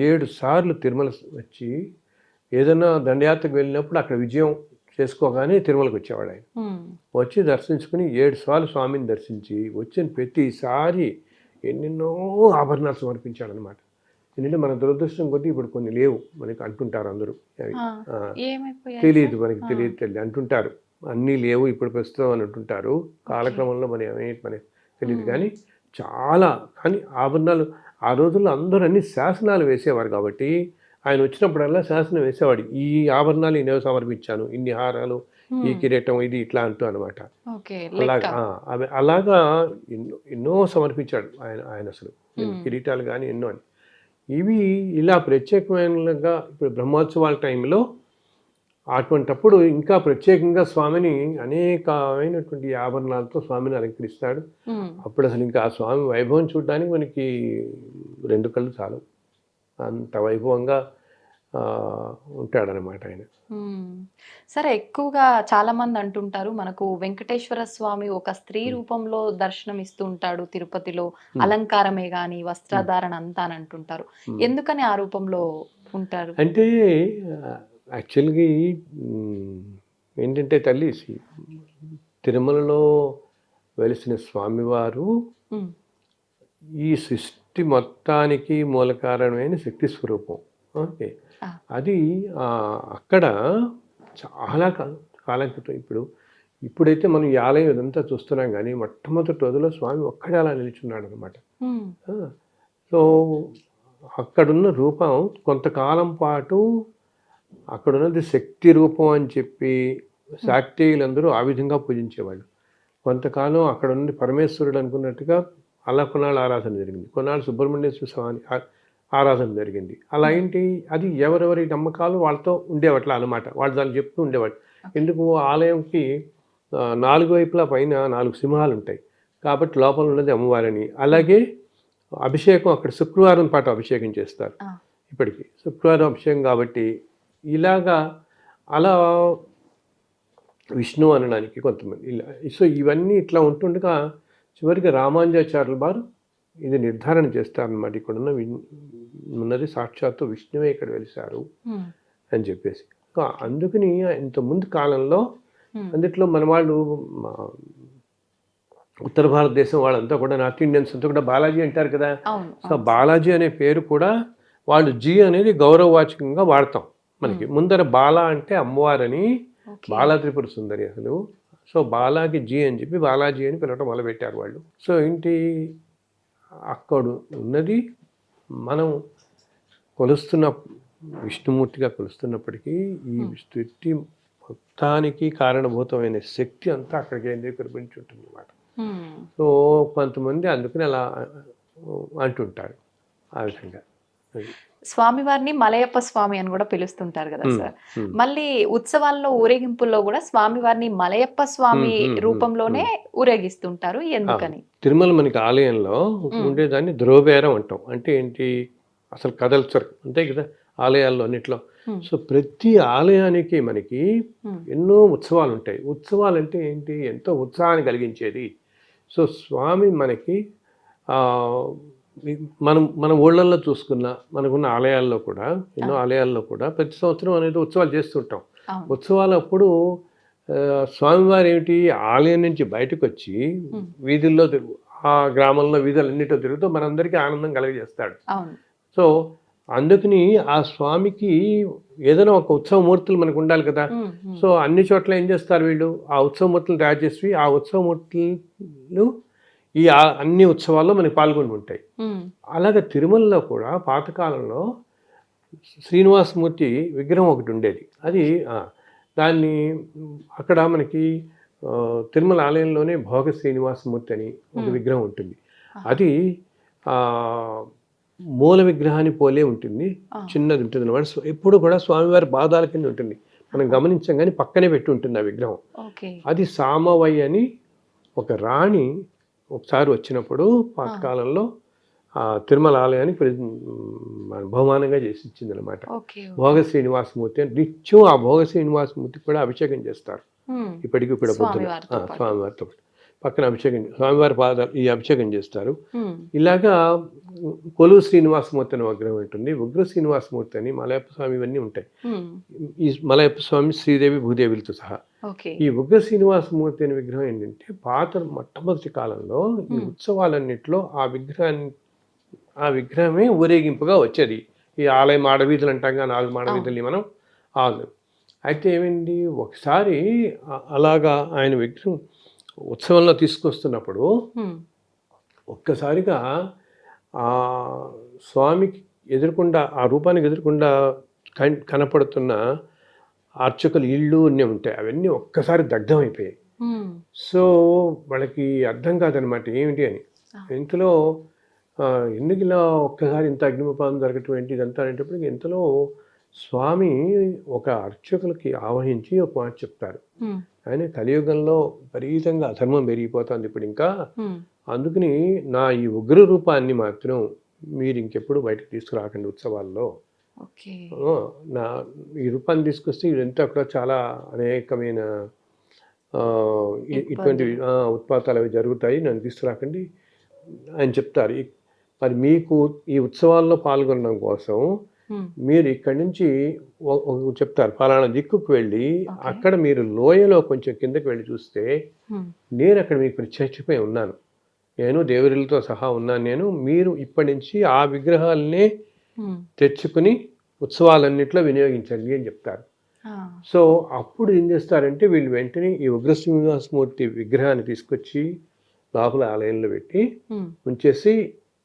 7 సార్లు తిరుమల వచ్చి ఏదైనా దండయాత్రకు వెళ్ళినప్పుడు అక్కడ విజయం చేసుకోగానే తిరుమలకు వచ్చేవాడు. ఆయన వచ్చి దర్శించుకుని 7 సార్లు స్వామిని దర్శించి వచ్చిన ప్రతిసారి ఎన్నెన్నో ఆభరణాలు సమర్పించాడు అనమాట. ఎందుకంటే మన దురదృష్టం కొద్దీ ఇప్పుడు కొన్ని లేవు, మనకి అంటుంటారు అందరూ. తెలియదు, మనకి తెలియదు అంటుంటారు. అన్నీ లేవు ఇప్పుడు ప్రస్తుతం అని అంటుంటారు. కాలక్రమంలో మనకి తెలియదు. కానీ కానీ ఆభరణాలు ఆ రోజుల్లో అందరూ అన్ని శాసనాలు వేసేవారు కాబట్టి ఆయన వచ్చినప్పుడల్లా శాసనం వేసేవాడు. ఈ ఆభరణాలు నేను సమర్పించాను, ఇన్ని హారాలు, ఈ కిరీటం, ఇది ఇట్లా అంటూ అనమాట. అలాగా ఎన్నో సమర్పించాడు ఆయన అసలు కిరీటాలు కానీ ఎన్నో అని. ఇవి ఇలా ప్రత్యేకమైనగా ఇప్పుడు బ్రహ్మోత్సవాల టైంలో అటువంటప్పుడు ఇంకా ప్రత్యేకంగా స్వామిని అనేకమైనటువంటి ఆభరణాలతో స్వామిని అలంకరిస్తాడు. అప్పుడు అసలు ఇంకా ఆ స్వామి వైభవం చూడడానికి మనకి 2 కళ్ళు చాలు, అంత వైభవంగా ఉంటాడనమాట ఆయన. సరే, ఎక్కువగా చాలా మంది అంటుంటారు మనకు వెంకటేశ్వర స్వామి ఒక స్త్రీ రూపంలో దర్శనం ఇస్తూ ఉంటాడు తిరుపతిలో, అలంకారమే గాని వస్త్రధారణ అంతా అని అంటుంటారు. ఎందుకని ఆ రూపంలో ఉంటారు అంటే యాక్చువల్గా ఏంటంటే తల్లి తిరుమలలో వెలిసిన స్వామివారు ఈ సృష్టి మొత్తానికి మూల కారణమైన శక్తి స్వరూపం. ఓకే, అది అక్కడ చాలా కాలం క్రితం, ఇప్పుడైతే మనం ఈ ఆలయం ఇదంతా చూస్తున్నాం కానీ మొట్టమొదటి రోజులో స్వామి ఒక్కడే అలా నిల్చున్నాడు అనమాట. సో అక్కడున్న రూపం కొంతకాలం పాటు అక్కడున్నది శక్తి రూపం అని చెప్పి శాక్తేయులందరూ ఆ విధంగా పూజించేవాళ్ళు. కొంతకాలం అక్కడ నుండి పరమేశ్వరుడు అనుకున్నట్టుగా అలా కొన్నాళ్ళు ఆరాధన జరిగింది, కొన్నాళ్ళు సుబ్రహ్మణ్యేశ్వర స్వామి ఆరాధన జరిగింది. అలా ఏంటి, అది ఎవరెవరి నమ్మకాలు వాళ్ళతో ఉండేవట్లా అనమాట. వాళ్ళు దాన్ని చెప్తూ ఉండేవాళ్ళు. ఎందుకు, ఆలయంకి 4 వైపులా పైన 4 సింహాలు ఉంటాయి కాబట్టి లోపల ఉన్నది అమ్మవారని. అలాగే అభిషేకం అక్కడ శుక్రవారం పాటు అభిషేకం చేస్తారు. ఇప్పటికీ శుక్రవారం అభిషేకం కాబట్టి ఇలాగా అలా విష్ణు అనడానికి కొంతమంది ఇలా. సో ఇవన్నీ ఇట్లా ఉంటుండగా చివరికి రామానుజాచార్యుల వారు ఇది నిర్ధారణ చేస్తారనమాట. ఇక్కడ ఉన్నది సాక్షాత్తు విష్ణువే ఇక్కడ వెలిశారు అని చెప్పేసి. సో అందుకని ఇంత ముందు కాలంలో అందుట్లో మన వాళ్ళు ఉత్తర భారతదేశం వాళ్ళంతా కూడా నార్త్ ఇండియన్స్ అంతా కూడా బాలాజీ అంటారు కదా. సో బాలాజీ అనే పేరు కూడా వాళ్ళు జీ అనేది గౌరవవాచకంగా వాడతాం. మనకి ముందర బాలా అంటే అమ్మవారని, బాలా త్రిపుర సుందరి అసలు. సో బాలాకి జీ అని చెప్పి బాలాజీ అని పిలవటం మొదలుపెట్టారు వాళ్ళు. సో ఏంటి అక్కడ ఉన్నది మనం కొలుస్తున్న విష్ణుమూర్తిగా కొలుస్తున్నప్పటికీ ఈ సృష్టి మొత్తానికి కారణభూతమైన శక్తి అంతా అక్కడ కేంద్రీకరించి ఉంటుంది అన్నమాట. సో కొంతమంది అందుకని అలా అంటుంటారు ఆ విధంగా. స్వామివారిని మలయప్ప స్వామి అని కూడా పిలుస్తుంటారు కదా సార్. మళ్ళీ ఉత్సవాల్లో ఊరేగింపుల్లో కూడా స్వామివారిని మలయప్ప స్వామి రూపంలోనే ఊరేగిస్తుంటారు. ఎందుకని? తిరుమల మనకి ఆలయంలో ఉండేదాన్ని ధ్రువబేరం అంటాం. అంటే ఏంటి, అసలు కదల్చరు అంతే కదా ఆలయాల్లో అన్నిట్లో. సో ప్రతి ఆలయానికి మనకి ఎన్నో ఉత్సవాలు ఉంటాయి. ఉత్సవాలు అంటే ఏంటి, ఎంతో ఉత్సాహాన్ని కలిగించేది. సో స్వామి మనకి మన ఊళ్ళల్లో చూసుకున్న మనకున్న ఆలయాల్లో కూడా ఎన్నో ఆలయాల్లో కూడా ప్రతి సంవత్సరం అనేది ఉత్సవాలు చేస్తుంటాం. ఉత్సవాలు అప్పుడు స్వామివారు ఏమిటి ఆలయం నుంచి బయటకు వచ్చి వీధుల్లో ఆ గ్రామంలో వీధులన్నిటిలో తిరుగుతూ మనందరికీ ఆనందం కలగజేస్తాడు. సో అందుకని ఆ స్వామికి ఏదైనా ఒక ఉత్సవమూర్తులు మనకు ఉండాలి కదా. సో అన్ని చోట్ల ఏం చేస్తారు వీళ్ళు, ఆ ఉత్సవమూర్తులు తయారు చేసి ఆ ఉత్సవమూర్తులు ఈ అన్ని ఉత్సవాల్లో మనకి పాల్గొని ఉంటాయి. అలాగే తిరుమలలో కూడా పాతకాలంలో శ్రీనివాసమూర్తి విగ్రహం ఒకటి ఉండేది. అది దాన్ని అక్కడ మనకి తిరుమల ఆలయంలోనే భోగ శ్రీనివాసమూర్తి అని ఒక విగ్రహం ఉంటుంది. అది మూల విగ్రహాన్ని పోలే ఉంటుంది, చిన్నది ఉంటుంది అన్నమాట. ఎప్పుడు కూడా స్వామివారి పాదాల కింద ఉంటుంది, మనం గమనించాం కానీ పక్కనే పెట్టి ఉంటుంది ఆ విగ్రహం. అది సామవై అని ఒక రాణి ఒకసారి వచ్చినప్పుడు పాతకాలంలో తిరుమల ఆలయానికి బహుమానంగా చేసి ఇచ్చింది అనమాట. భోగ శ్రీనివాసమూర్తి అని నిత్యం ఆ భోగ శ్రీనివాసమూర్తికి కూడా అభిషేకం చేస్తారు ఇప్పటికీ కూడా. పొద్దున స్వామివారితో పక్కన అభిషేకం, స్వామివారి పాదాలు ఈ అభిషేకం చేస్తారు. ఇలాగా కొలువు శ్రీనివాసమూర్తి అనే విగ్రహం ఉంటుంది, ఉగ్ర శ్రీనివాసమూర్తి అని, మలయప్ప స్వామి ఇవన్నీ ఉంటాయి. ఈ మలయప్ప స్వామి శ్రీదేవి భూదేవులతో సహా. ఈ ఉగ్ర శ్రీనివాసమూర్తి అనే విగ్రహం ఏంటంటే మొట్టమొదటి కాలంలో ఈ ఉత్సవాలన్నింటిలో ఆ విగ్రహమే ఊరేగింపుగా వచ్చేది. ఈ ఆలయ మాడవీధులు అంటాం కానీ 4 మాడవీధుల్ని మనం అయితే ఏమైంది, ఒకసారి అలాగా ఆయన విగ్రహం ఉత్సవంలో తీసుకొస్తున్నప్పుడు ఒక్కసారిగా ఆ స్వామికి ఎదురుకుండా, ఆ రూపానికి ఎదురుకుండా కనపడుతున్న అర్చకులు ఇళ్ళు అన్నీ ఉంటాయి, అవన్నీ ఒక్కసారి దగ్ధమైపోయాయి. సో వాళ్ళకి అర్థం కాదనమాట ఏమిటి అని. ఇంతలో ఎందుకు ఇలా ఒక్కసారి ఇంత అగ్నిమపాదం జరగటం ఏంటి ఇదంతా అనేటప్పటికి ఇంతలో స్వామి ఒక అర్చకులకి ఆవహించి ఒక మాట చెప్తారు. ఆయన కలియుగంలో విపరీతంగా అధర్మం పెరిగిపోతుంది ఇప్పుడు ఇంకా, అందుకని నా ఈ ఉగ్ర రూపాన్ని మాత్రం మీరు ఇంకెప్పుడు బయటకు తీసుకురాకండి ఉత్సవాల్లో. నా ఈ రూపాన్ని తీసుకొస్తే ఇదంతా అక్కడ చాలా అనేకమైన ఇటువంటి ఉత్పాతాలు అవి జరుగుతాయి, నన్ను తీసుకురాకండి అని చెప్తారు. మరి మీకు ఈ ఉత్సవాల్లో పాల్గొనడం కోసం మీరు ఇక్కడి నుంచి చెప్తారు ఫలానా దిక్కుకు వెళ్ళి అక్కడ మీరు లోయలో కొంచెం కిందకి వెళ్ళి చూస్తే నేను అక్కడ మీకు ప్రత్యక్షమై ఉన్నాను, నేను దేవుళ్ళతో సహా ఉన్నాను, మీరు ఇప్పటి నుంచి ఆ విగ్రహాలనే తెచ్చుకుని ఉత్సవాలన్నింటిలో వినియోగించండి అని చెప్తారు. సో అప్పుడు ఏం చేస్తారంటే వీళ్ళు వెంటనే ఈ ఉగ్ర శ్రీనివాసమూర్తి విగ్రహాన్ని తీసుకొచ్చి లోపల ఆలయంలో పెట్టి ఉంచేసి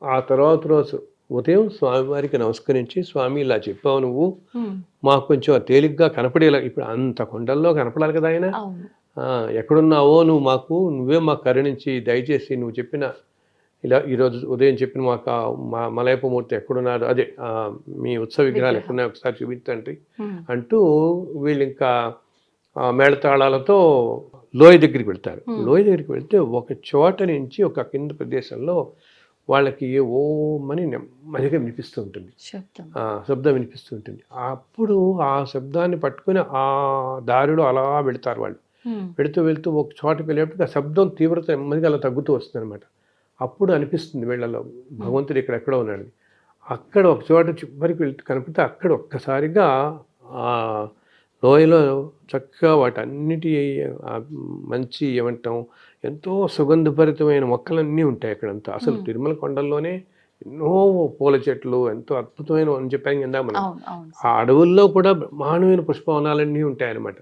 ఆ తర్వాత రోజు ఉదయం స్వామివారికి నమస్కరించి, స్వామి ఇలా చెప్పావు నువ్వు, మాకు కొంచెం తేలిగ్గా కనపడేలా, ఇప్పుడు అంత కొండల్లో కనపడాలి కదా ఆయన, ఎక్కడున్నావో నువ్వే మాకు కరుణించి దయచేసి నువ్వు చెప్పిన ఇలా ఈరోజు ఉదయం చెప్పిన మా మలయప్పమూర్తి ఎక్కడున్నారు, అదే మీ ఉత్సవ విగ్రహాలు ఎక్కడున్నాయి ఒకసారి చూపించండి అంటూ వీళ్ళు ఇంకా మేళతాళాలతో లోయ దగ్గరికి వెళ్తారు. లోయ దగ్గరికి వెళ్తే ఒక చోట నుంచి ఒక కింద ప్రదేశంలో వాళ్ళకి ఓమని నెమ్మదిగా వినిపిస్తూ ఉంటుంది, శబ్దం వినిపిస్తూ ఉంటుంది. అప్పుడు ఆ శబ్దాన్ని పట్టుకుని ఆ దారిలో అలా వెళతారు వాళ్ళు. వెళుతూ ఒక చోటకి వెళ్ళేటప్పుడు ఆ శబ్దం తీవ్రత నెమ్మదిగా అలా తగ్గుతూ వస్తుంది అనమాట. అప్పుడు అనిపిస్తుంది వీళ్ళలో భగవంతుడు ఇక్కడెక్కడో ఉన్నాడు. అక్కడ ఒక చోట చివరికి వెళ్తూ కనిపిస్తే అక్కడ ఒక్కసారిగా ఆ లోయలో చక్కగా వాటన్నిటి మంచి ఏమంటాం ఎంతో సుగంధభరితమైన మొక్కలన్నీ ఉంటాయి అక్కడంతా. అసలు తిరుమల కొండల్లోనే ఎన్నో పూల చెట్లు ఎంతో అద్భుతమైన అని చెప్పాను కదా మనం. ఆ అడవుల్లో కూడా బ్రహ్మాండమైన పుష్పవనాలన్నీ ఉంటాయన్నమాట.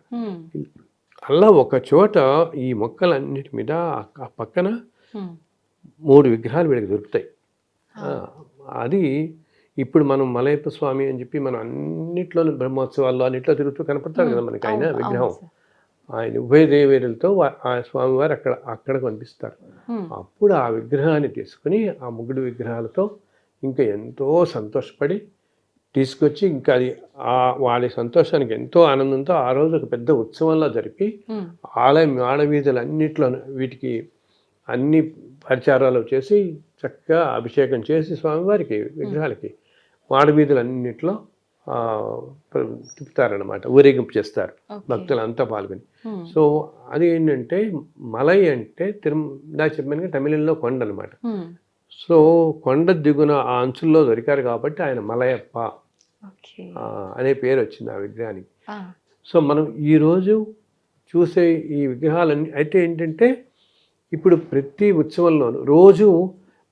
అలా ఒక చోట ఈ మొక్కలన్నిటి మీద ఆ పక్కన 3 విగ్రహాలు వీళ్ళకి దొరుకుతాయి. అది ఇప్పుడు మనం మలయప్ప స్వామి అని చెప్పి మనం అన్నిట్లోనూ బ్రహ్మోత్సవాల్లో అన్నిట్లో తిరుగుతూ కనపడతాడు కదా మనకి ఆయన విగ్రహం. ఆయన ఉభయ దేవేరులతో ఆ స్వామివారు అక్కడ కనిపిస్తారు. అప్పుడు ఆ విగ్రహాన్ని తీసుకుని ఆ 3 విగ్రహాలతో ఇంకా ఎంతో సంతోషపడి తీసుకొచ్చి ఇంకా అది వాళ్ళ సంతోషానికి ఎంతో ఆనందంతో ఆ రోజు ఒక పెద్ద ఉత్సవంలో జరిపి ఆలయం ఆడవీధులు అన్నిట్లోనూ వీటికి అన్ని పరిచారాలు చేసి చక్కగా అభిషేకం చేసి స్వామివారికి విగ్రహాలకి మాడవీధులన్నింటిలో తిప్పుతారనమాట, ఊరేగింపు చేస్తారు భక్తులంతా పాల్గొని. సో అది ఏంటంటే మలై అంటే ఇందాక చెప్పాను తమిళంలో కొండ అనమాట. సో కొండ దిగున ఆ అంచుల్లో దొరికారు కాబట్టి ఆయన మలయప్ప అనే పేరు వచ్చింది ఆ విగ్రహానికి. సో మనం ఈరోజు చూసే ఈ విగ్రహాలన్నీ అయితే ఏంటంటే ఇప్పుడు ప్రతి ఉత్సవంలోనూ రోజు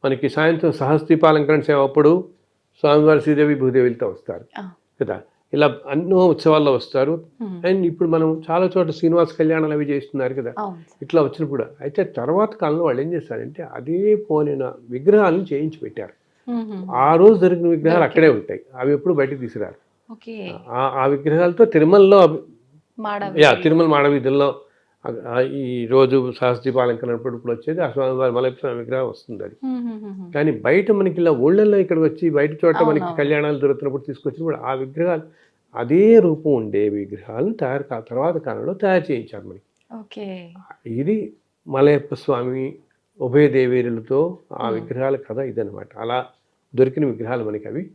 మనకి సాయంత్రం సహస్రదీపాలంకరణ సేవ అప్పుడు స్వామివారి శ్రీదేవి భూదేవిలతో వస్తారు కదా, ఇలా అన్నో ఉత్సవాల్లో వస్తారు. అండ్ ఇప్పుడు మనం చాలా చోట్ల శ్రీనివాస కళ్యాణాలు అవి చేస్తున్నారు కదా, ఇట్లా వచ్చినప్పుడు అయితే తర్వాత కాలంలో వాళ్ళు ఏం చేస్తారంటే అదే పోలిన విగ్రహాలను చేయించి పెట్టారు. ఆ రోజు జరిగిన విగ్రహాలు అక్కడే ఉంటాయి, అవి ఎప్పుడు బయటకు తీసుకురారు. ఆ విగ్రహాలతో తిరుమలలో తిరుమల మాడవీధుల్లో ఈ రోజు సహస్రదీపాలంకరణప్పుడు ఇప్పుడు వచ్చేది ఆ స్వామివారి మలయప్ప స్వామి విగ్రహం వస్తుంది. అది కానీ బయట మనకి ఇలా ఊళ్ళల్లో ఇక్కడికి వచ్చి బయట చోట మనకి కళ్యాణాలు జరుగుతున్నప్పుడు తీసుకొచ్చినప్పుడు ఆ విగ్రహాలు అదే రూపం ఉండే విగ్రహాలు తర్వాత కాలంలో తయారు చేయించారు మనకి. ఇది మలయప్ప స్వామి ఉభయ దేవేరులతో ఆ విగ్రహాల కథ ఇదనమాట. అలా దొరికిన విగ్రహాలు మనకి అవి.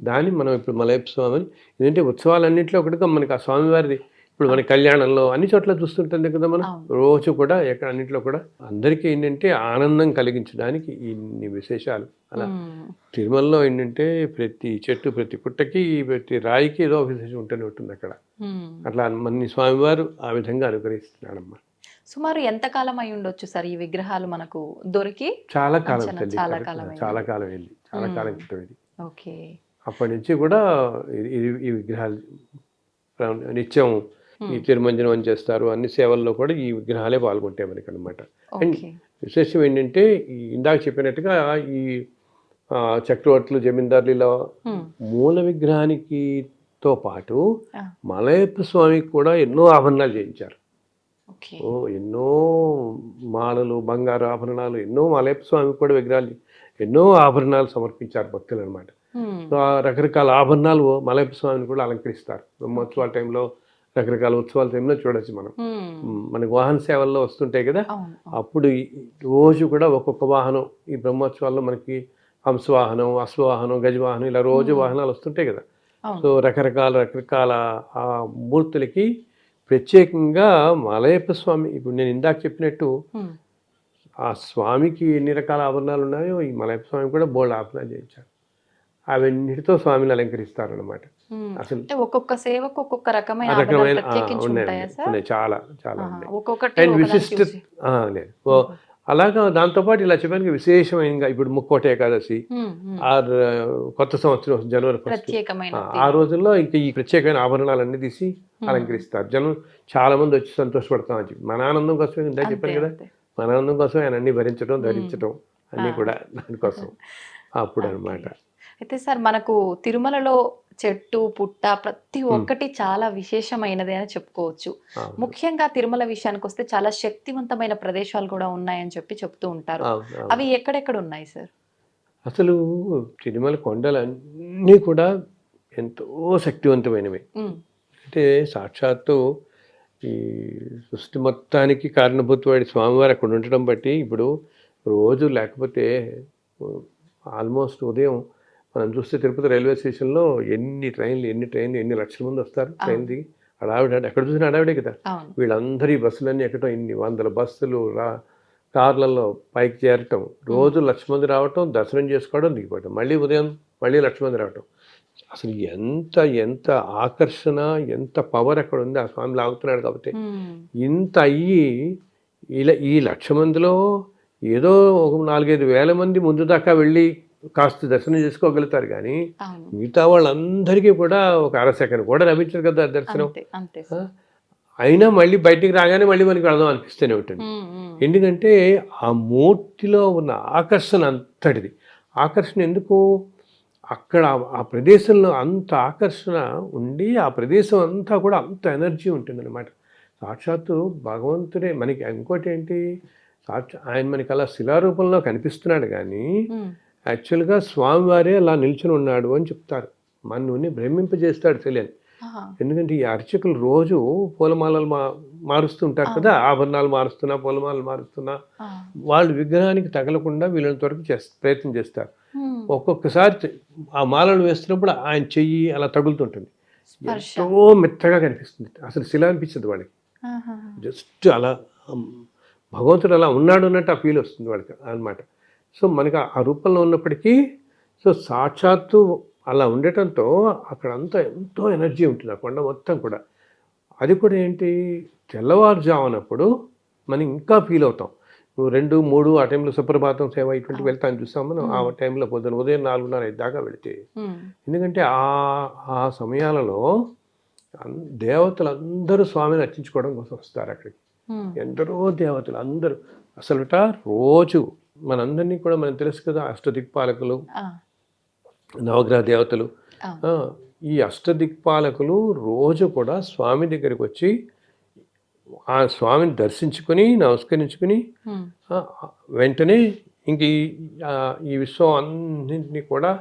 దాన్ని మనం ఇప్పుడు మలయప్ప స్వామి ఎందుకంటే ఉత్సవాలన్నింటిలో ఒకటిగా మనకి ఆ స్వామివారిది ఇప్పుడు మన కళ్యాణంలో అన్ని చోట్ల చూస్తుంటుంది కదా మనం రోజు కూడా ఎక్కడ అన్నింటిలో కూడా అందరికీ ఏంటంటే ఆనందం కలిగించడానికి ఇన్ని విశేషాలు. అలా తిరుమలలో ఏంటంటే ప్రతి చెట్టు ప్రతి పుట్టకి ప్రతి రాయికి ఏదో విశేషం ఉంటూనే ఉంటుంది అక్కడ. అట్లా మన స్వామివారు ఆ విధంగా అనుగ్రహిస్తున్నాడమ్మా. సుమారు ఎంత కాలం అయి ఉండొచ్చు సార్ ఈ విగ్రహాలు మనకు దొరికి? చాలా కాలం తల్లి, చాలా కాలం వెళ్ళి చాలా కాలం క్రితం ఇది. అప్పటి నుంచి కూడా ఈ విగ్రహాలు నిత్యం ఈ తిరుమంజనం చేస్తారు, అన్ని సేవల్లో కూడా ఈ విగ్రహాలే పాల్గొంటాయి మనకి అనమాట. అండ్ విశేషం ఏంటంటే ఇందాక చెప్పినట్టుగా ఈ చక్రవర్తులు జమీందారులలో మూల విగ్రహానికి తో పాటు మలయప్ప స్వామికి కూడా ఎన్నో ఆభరణాలు చేయించారు. ఎన్నో మాలలు బంగారు ఆభరణాలు ఎన్నో మలయప్ప స్వామికి కూడా విగ్రహాలు ఎన్నో ఆభరణాలు సమర్పించారు భక్తులు అనమాట. రకరకాల ఆభరణాలు మలయప్ప స్వామిని కూడా అలంకరిస్తారు. బ్రహ్మోత్సవాల టైంలో రకరకాల ఉత్సవాల టైంలో చూడొచ్చు మనం. మనకు వాహన సేవల్లో వస్తుంటాయి కదా, అప్పుడు రోజు కూడా ఒక్కొక్క వాహనం ఈ బ్రహ్మోత్సవాల్లో మనకి హంసవాహనం, అశ్వవాహనం, గజవాహనం ఇలా రోజు వాహనాలు వస్తుంటాయి కదా. సో రకరకాల ఆ మూర్తులకి ప్రత్యేకంగా మలయప్ప స్వామి ఇప్పుడు నేను ఇందాక చెప్పినట్టు ఆ స్వామికి ఎన్ని రకాల ఆభరణాలు ఉన్నాయో ఈ మలయప్ప స్వామి కూడా బోల్డ్ ఆభరణాలు చేయించారు. అవన్నిటితో స్వామిని అలంకరిస్తారు అనమాట. అసలు ఒక్కొక్క సేవకు ఒక్కొక్క రకమైన ఉన్నాయి, చాలా చాలా అండ్ విశిష్ట లేదు. అలాగా దాంతోపాటు ఇలా చెప్పడానికి విశేషమైన ఇప్పుడు ముక్కోట ఏకాదశి కొత్త సంవత్సరం జనవరి 1 ఆ రోజుల్లో ఇంకా ఈ ప్రత్యేకమైన ఆభరణాలన్నీ తీసి అలంకరిస్తారు. జనం చాలా మంది వచ్చి సంతోషపడతామని చెప్పి మన ఆనందం కోసం ఇందా చెప్పాను కదా, మన ఆనందం కోసం ఆయన అన్ని భరించడం ధరించడం అన్నీ కూడా దానికోసం అప్పుడు అనమాట. అయితే సార్ మనకు తిరుమలలో చెట్టు పుట్ట ప్రతి ఒక్కటి చాలా విశేషమైనది అని చెప్పుకోవచ్చు. ముఖ్యంగా తిరుమల విషయానికి వస్తే చాలా శక్తివంతమైన ప్రదేశాలు కూడా ఉన్నాయని చెప్తూ ఉంటారు. అవి ఎక్కడెక్కడ ఉన్నాయి సార్? అసలు తిరుమల కొండలన్నీ కూడా ఎంతో శక్తివంతమైనవి. అంటే సాక్షాత్తు ఈ సృష్టి మొత్తానికి కారణభూతవాడి స్వామివారు అక్కడ ఉండటం బట్టి ఇప్పుడు రోజు లేకపోతే ఆల్మోస్ట్ ఉదయం మనం చూస్తే తిరుపతి రైల్వే స్టేషన్లో ఎన్ని ట్రైన్లు ఎన్ని లక్షల మంది వస్తారు ట్రైన్ దిగి. అడావిడ ఎక్కడ చూసినా అడావిడే కదా. వీళ్ళందరి బస్సులన్నీ ఎక్కటం ఇన్ని వందల బస్సులు కార్లలో పైకి చేరటం, రోజు 1,00,000 మంది రావటం, దర్శనం చేసుకోవడం, దిగిపోవటం, మళ్ళీ ఉదయం మళ్ళీ 1,00,000 మంది రావటం. అసలు ఎంత ఎంత ఆకర్షణ, ఎంత పవర్ అక్కడ ఉంది. ఆ స్వామి లాగుతున్నాడు కాబట్టి ఇంత అయ్యి ఇలా ఈ 1,00,000 మందిలో ఏదో ఒక 4-5 వేల మంది ముందు దాకా వెళ్ళి కాస్త దర్శనం చేసుకోగలుగుతారు, కానీ మిగతా వాళ్ళందరికీ కూడా ఒక అరసెకండ్ కూడా లభించదు కదా దర్శనం. అయినా మళ్ళీ బయటికి రాగానే మళ్ళీ మనకి వెళదాం అనిపిస్తూనే ఉంటుంది. ఎందుకంటే ఆ మూర్తిలో ఉన్న ఆకర్షణ అంతటిది. ఆకర్షణ ఎందుకు? అక్కడ ఆ ప్రదేశంలో అంత ఆకర్షణ ఉండి ఆ ప్రదేశం అంతా కూడా అంత ఎనర్జీ ఉంటుందన్నమాట. సాక్షాత్తు భగవంతుడే మనకి. ఇంకోటి ఏంటి, ఆయన మనకి అలా శిలారూపంలో కనిపిస్తున్నాడు, కానీ యాక్చువల్గా స్వామివారే అలా నిల్చుని ఉన్నాడు అని చెప్తారు. మనల్ని భ్రమింపజేస్తాడు తెలియని. ఎందుకంటే ఈ అర్చకులు రోజు పూలమాలలు మారుస్తుంటారు కదా, ఆభరణాలు మారుస్తున్నా, పూలమాలలు మారుస్తున్నా, వాళ్ళు విగ్రహానికి తగలకుండా వీళ్ళని వరకు ప్రయత్నం చేస్తారు. ఒక్కొక్కసారి ఆ మాలలు వేస్తున్నప్పుడు ఆయన చెయ్యి అలా తగులుతుంటుంది, ఎంతో మెత్తగా కనిపిస్తుంది. అసలు శిల అనిపించదు వాళ్ళకి, జస్ట్ అలా భగవంతుడు అలా ఉన్నాడు అన్నట్టు ఆ ఫీల్ వస్తుంది వాళ్ళకి అన్నమాట. సో మనకి ఆ రూపంలో ఉన్నప్పటికీ సో సాక్షాత్తు అలా ఉండటంతో అక్కడ అంతా ఎంతో ఎనర్జీ ఉంటుంది ఆ కొండ మొత్తం కూడా. అది కూడా ఏంటి, తెల్లవారుజామునప్పుడు మనం ఇంకా ఫీల్ అవుతాం. 2-3 ఆ టైంలో సుప్రభాతం సేవ ఇటువంటి వెళ్తాను చూస్తాం మనం. ఆ టైంలో ఉదయం 4:30-5 దాకా వెళితే, ఎందుకంటే ఆ సమయాలలో దేవతలందరూ స్వామిని అర్చించుకోవడం కోసం వస్తారు అక్కడికి. ఎందరో దేవతలు అందరూ. అసలుట రోజు మనందరినీ కూడా మనం తెలుసు కదా, అష్టదిక్పాలకులు, నవగ్రహ దేవతలు. ఈ అష్టదిక్పాలకులు రోజు కూడా స్వామి దగ్గరికి వచ్చి ఆ స్వామిని దర్శించుకుని నమస్కరించుకుని వెంటనే ఇంక ఈ విశ్వం అన్నింటినీ కూడా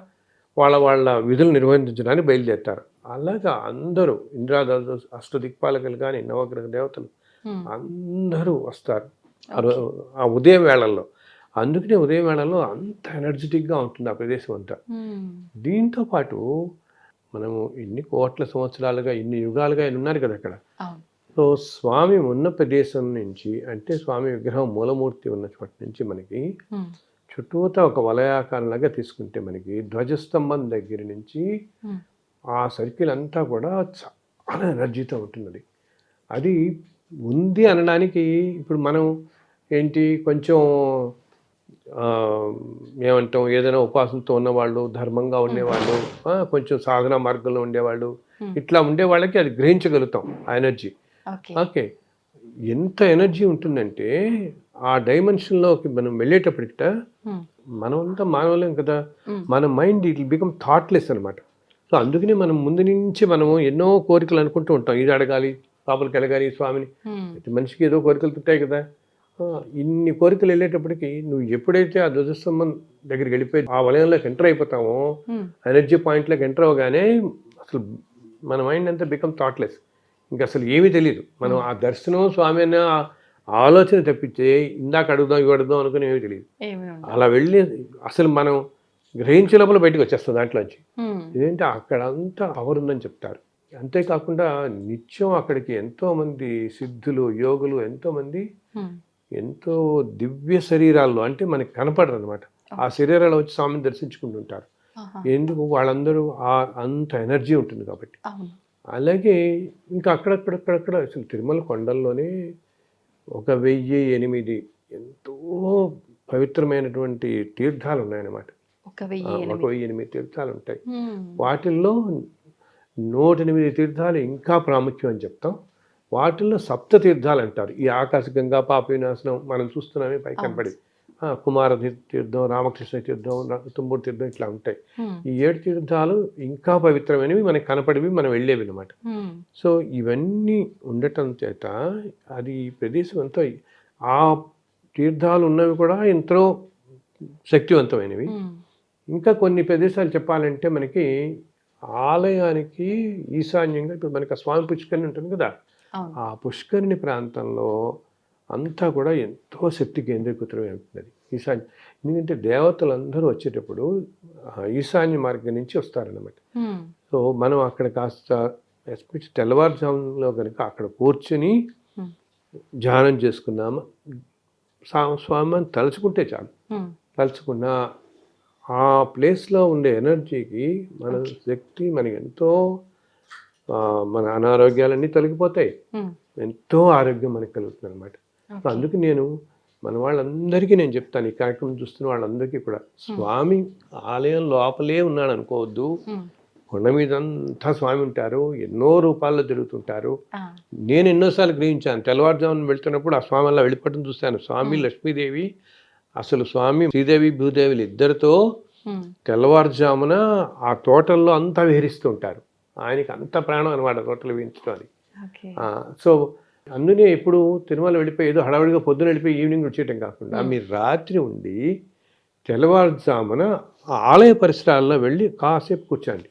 వాళ్ళ విధులు నిర్వహించడానికి బయలుదేరుతారు. అలాగా అందరూ ఇంద్రాదేవతలు, అష్టదిక్పాలకులు కానీ నవగ్రహ దేవతలు అందరూ వస్తారు ఆ ఉదయం వేళల్లో. అందుకనే ఉదయం వేళల్లో అంత ఎనర్జెటిక్గా ఉంటుంది ఆ ప్రదేశం అంతా. దీంతో పాటు మనము ఇన్ని కోట్ల సంవత్సరాలుగా, ఇన్ని యుగాలుగా ఆయన ఉన్నారు కదా అక్కడ. సో స్వామి ఉన్న ప్రదేశం నుంచి, అంటే స్వామి విగ్రహం మూలమూర్తి ఉన్న చోట నుంచి మనకి చుట్టూతా ఒక వలయాకారంలాగా తీసుకుంటే మనకి ధ్వజస్తంభం దగ్గర నుంచి ఆ సర్కిల్ అంతా కూడా చాలా ఎనర్జీతో ఉంటుంది. అది ఉంది అనడానికి ఇప్పుడు మనం ఏంటి, కొంచెం ఏమంటాం, ఏదైనా ఉపాసనతో ఉన్నవాళ్ళు, ధర్మంగా ఉండేవాళ్ళు, కొంచెం సాధన మార్గంలో ఉండేవాళ్ళు, ఇట్లా ఉండే వాళ్ళకి అది గ్రహించగలుగుతాం ఆ ఎనర్జీ. ఓకే, ఎంత ఎనర్జీ ఉంటుందంటే ఆ డైమెన్షన్లోకి మనం వెళ్ళేటప్పటికిట మనమంతా మానవులేం కదా, మన mind it will become thoughtless అనమాట. సో అందుకని మనం ముందు నుంచి మనము ఎన్నో కోరికలు అనుకుంటూ ఉంటాం, ఇది అడగాలి, లోపలికి వెళ్ళగాలి స్వామిని. మనిషికి ఏదో కోరికలు ఉంటాయి కదా. ఇన్ని కోరికలు వెళ్ళేటప్పటికి నువ్వు ఎప్పుడైతే ఆ ధ్వజస్తంభం దగ్గరికి వెళ్ళిపోయి ఆ వలయంలోకి ఎంటర్ అయిపోతామో, ఎనర్జీ పాయింట్లోకి ఎంటర్ అవగానే అసలు మన మైండ్ అంతా బికమ్ థాట్లెస్. ఇంకా అసలు ఏమీ తెలియదు. మనం ఆ దర్శనం స్వామి అనే ఆలోచన తప్పితే ఇందాక అడుగుదాం ఇవి అడుగుదాం అనుకుని ఏమీ తెలియదు. అలా వెళ్ళి అసలు మనం గ్రహించే లోపల బయటకు వచ్చేస్తాం దాంట్లోంచి. ఇదేంటి అక్కడ అంతా పవర్ ఉందని చెప్తారు. అంతేకాకుండా నిత్యం అక్కడికి ఎంతోమంది సిద్ధులు, యోగులు, ఎంతోమంది ఎంతో దివ్య శరీరాల్లో, అంటే మనకి కనపడరు అనమాట, ఆ శరీరాలు వచ్చి స్వామిని దర్శించుకుంటుంటారు. ఎందుకు? వాళ్ళందరూ అంత ఎనర్జీ ఉంటుంది కాబట్టి. అలాగే ఇంకా అక్కడక్కడక్కడక్కడ అసలు తిరుమల కొండల్లోనే 1008 ఎంతో పవిత్రమైనటువంటి తీర్థాలు ఉన్నాయన్నమాట. 1008 తీర్థాలు ఉంటాయి. వాటిల్లో 108 తీర్థాలు ఇంకా ప్రాముఖ్యం అని చెప్తాం. వాటిల్లో సప్త తీర్థాలు అంటారు. ఈ ఆకాశగంగా, పాప వినాశనం మనం చూస్తున్నామే పై కనపడి, కుమార తీర్థం, రామకృష్ణ తీర్థం, తుమ్మూరు తీర్థం, ఇట్లా ఉంటాయి. ఈ 7 తీర్థాలు ఇంకా పవిత్రమైనవి, మనకి కనపడివి, మనం వెళ్ళేవి అనమాట. సో ఇవన్నీ ఉండటం చేత అది ప్రదేశం ఎంతో, ఆ తీర్థాలు ఉన్నవి కూడా ఎంతో శక్తివంతమైనవి. ఇంకా కొన్ని ప్రదేశాలు చెప్పాలంటే మనకి ఆలయానికి ఈశాన్యంగా ఇప్పుడు మనకి ఆ స్వామి పుష్కరిణి ఉంటుంది కదా, ఆ పుష్కరిణి ప్రాంతంలో అంతా కూడా ఎంతో శక్తి కేంద్రీకృతమై ఉంటుంది ఈశాన్యం. ఎందుకంటే దేవతలందరూ వచ్చేటప్పుడు ఈశాన్య మార్గం నుంచి వస్తారన్నమాట. సో మనం అక్కడ కాస్త ఎస్పెషల్ తెల్లవారుజాములో కనుక అక్కడ కూర్చుని ధ్యానం చేసుకున్నాము, స్వామిని తలుచుకుంటే చాలు, తలుచుకున్న ఆ ప్లేస్లో ఉండే ఎనర్జీకి మన శక్తి మనకి ఎంతో మన అనారోగ్యాలన్నీ తొలగిపోతాయి, ఎంతో ఆరోగ్యం మనకు కలుగుతుంది అనమాట. సో అందుకు నేను మన వాళ్ళందరికీ నేను చెప్తాను, ఈ కార్యక్రమం చూస్తున్న వాళ్ళందరికీ కూడా, స్వామి ఆలయం లోపలే ఉన్నాడు అనుకోవద్దు. కొండ మీద అంతా స్వామి ఉంటారు, ఎన్నో రూపాల్లో తిరుగుతుంటారు. నేను ఎన్నోసార్లు గ్రహించాను, తెల్లవారుజామున వెళ్తున్నప్పుడు ఆ స్వామి అలా వెళ్ళిపోవడం చూస్తాను. స్వామి లక్ష్మీదేవి, అసలు స్వామి శ్రీదేవి భూదేవులు ఇద్దరితో తెల్లవారుజామున ఆ తోటల్లో అంతా విహరిస్తూ ఉంటారు. ఆయనకి అంత ప్రాణం అనమాట తోటలు విహరించడం అని. సో అందునే ఇప్పుడు తిరుమల వెళ్ళిపోయి ఏదో హడావుడిగా పొద్దున వెళ్ళిపోయి ఈవినింగ్ వచ్చేయటం కాకుండా మీరు రాత్రి ఉండి తెల్లవారుజామున ఆ ఆలయ పరిసరాల్లో వెళ్ళి కాసేపు కూర్చోండి.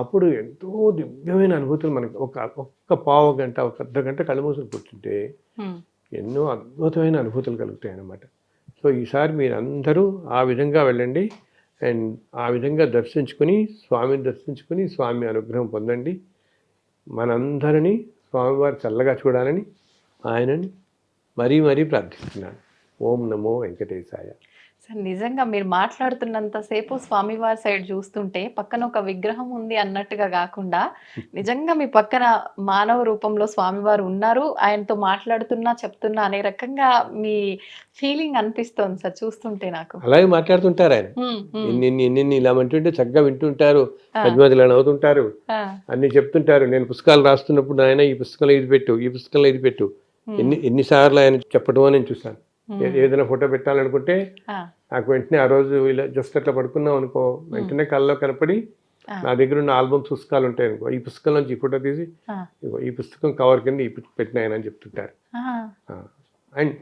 అప్పుడు ఎంతో దివ్యమైన అనుభూతులు మనకి ఒక్క పావు గంట, ఒక అర్ధ గంట కళ్ళు మూసులు కూర్చుంటే ఎన్నో అద్భుతమైన అనుభూతులు కలుగుతాయి అన్నమాట. సో ఈసారి మీరందరూ ఆ విధంగా వెళ్ళండి అండ్ ఆ విధంగా దర్శించుకుని స్వామిని దర్శించుకుని స్వామి అనుగ్రహం పొందండి. మనందరినీ స్వామివారు చల్లగా చూడాలని ఆయనని మరీ మరీ ప్రార్థిస్తున్నాను. ఓం నమో వెంకటేశాయ. సార్ నిజంగా మీరు మాట్లాడుతున్నంతసేపు స్వామివారి సైడ్ చూస్తుంటే పక్కన ఒక విగ్రహం ఉంది అన్నట్టుగా కాకుండా నిజంగా మీ పక్కన మానవ రూపంలో స్వామివారు ఉన్నారు, ఆయనతో మాట్లాడుతున్నా చెప్తున్నా అనే రకంగా మీ ఫీలింగ్ అనిపిస్తోంది సార్ చూస్తుంటే నాకు. అలాగే మాట్లాడుతుంటారు ఆయన, ఎన్ని ఇలా అంటుంటే చక్కగా వింటుంటారు, మధ్య నవ్వుతుంటారు, అన్ని చెప్తుంటారు. నేను పుస్తకాలు రాస్తున్నప్పుడు ఆయన ఈ పుస్తకంలో ఇది పెట్టు, ఈ పుస్తకంలో ఇది పెట్టు, ఎన్నిసార్లు ఆయన చెప్పడం అని నేను చూసాను. ఏదైనా ఫోటో పెట్టాలనుకుంటే నాకు వెంటనే ఆ రోజు ఇలా జస్ట్ అట్లా పడుకున్నాం అనుకో, వెంటనే కళ్ళలో కనపడి నా దగ్గర ఉన్న ఆల్బమ్స్ పుస్తకాలు ఉంటాయి అనుకో, ఈ పుస్తకం నుంచి ఈ ఫోటో తీసి ఈ పుస్తకం కవర్ కింద ఈ పెట్టినాయని చెప్తుంటారు. అండ్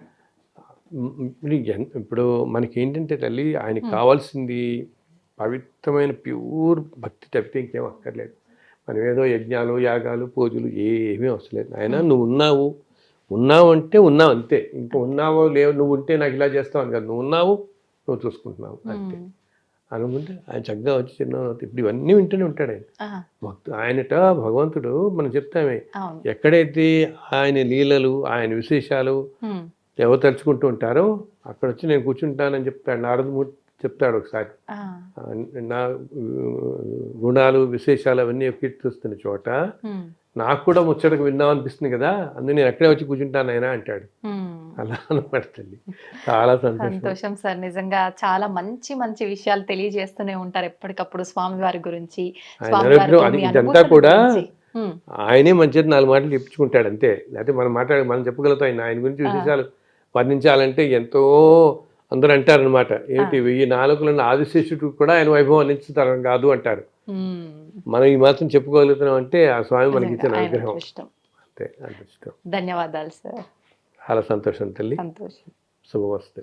ఇప్పుడు మనకి ఏంటంటే తల్లి, ఆయనకి కావాల్సింది పవిత్రమైన ప్యూర్ భక్తి తప్పితే ఇంకేం అక్కర్లేదు. మనం ఏదో యజ్ఞాలు యాగాలు పూజలు ఏమీ అవసరం లేదు. ఆయన నువ్వు ఉన్నావు అంటే ఉన్నావు అంతే. ఇంకా ఉన్నావో లేవు, నువ్వు ఉంటే నాకు ఇలా చేస్తావు అని కాదు, నువ్వు ఉన్నావు, నువ్వు చూసుకుంటున్నావు అంతే అనుకుంటే ఆయన చక్కగా వచ్చి చిన్న ఇప్పుడు ఇవన్నీ వింటూనే ఉంటాడు ఆయన. ఆయనట భగవంతుడు మనం చెప్తామే, ఎక్కడైతే ఆయన లీలలు ఆయన విశేషాలు ఎవరు తలుచుకుంటూ ఉంటారో అక్కడ వచ్చి నేను కూర్చుంటానని చెప్తాడు. నారదమూర్తి చెప్తాడు ఒకసారి, నా గుణాలు విశేషాలు అవన్నీ కీర్తిస్తున్న చోట నాకు కూడా ముచ్చటకు విందాం అనిపిస్తుంది కదా, అందుకు నేను ఎక్కడే వచ్చి కూర్చుంటాను ఆయన అంటాడు. అలా అనమాట తల్లి. చాలా సంతోషం సార్, నిజంగా చాలా మంచి మంచి విషయాలు తెలియజేస్తూనే ఉంటారు ఎప్పటికప్పుడు స్వామివారి గురించి. ఇదంతా కూడా ఆయనే మంచిది 4 మాటలు చెప్పుకుంటాడు అంతే. లేకపోతే మనం చెప్పగలుగుతాం. ఆయన గురించి విశేషాలు వర్ణించాలంటే ఎంతో అందరూ అంటారనమాట, ఏంటి 1000 నాలుకలున్న ఆదిశేషుడు కూడా ఆయన వైభవం అందించుతారు కాదు అంటారు. మనం ఈ మాత్రం చెప్పుకోగలుగుతున్నాం అంటే ఆ స్వామి మనకి ఇచ్చిన అనుగ్రహం అంతే. అదృష్టం. ధన్యవాదాలు సార్. చాలా సంతోషం తల్లి. సంతోషం. శుభమస్తు.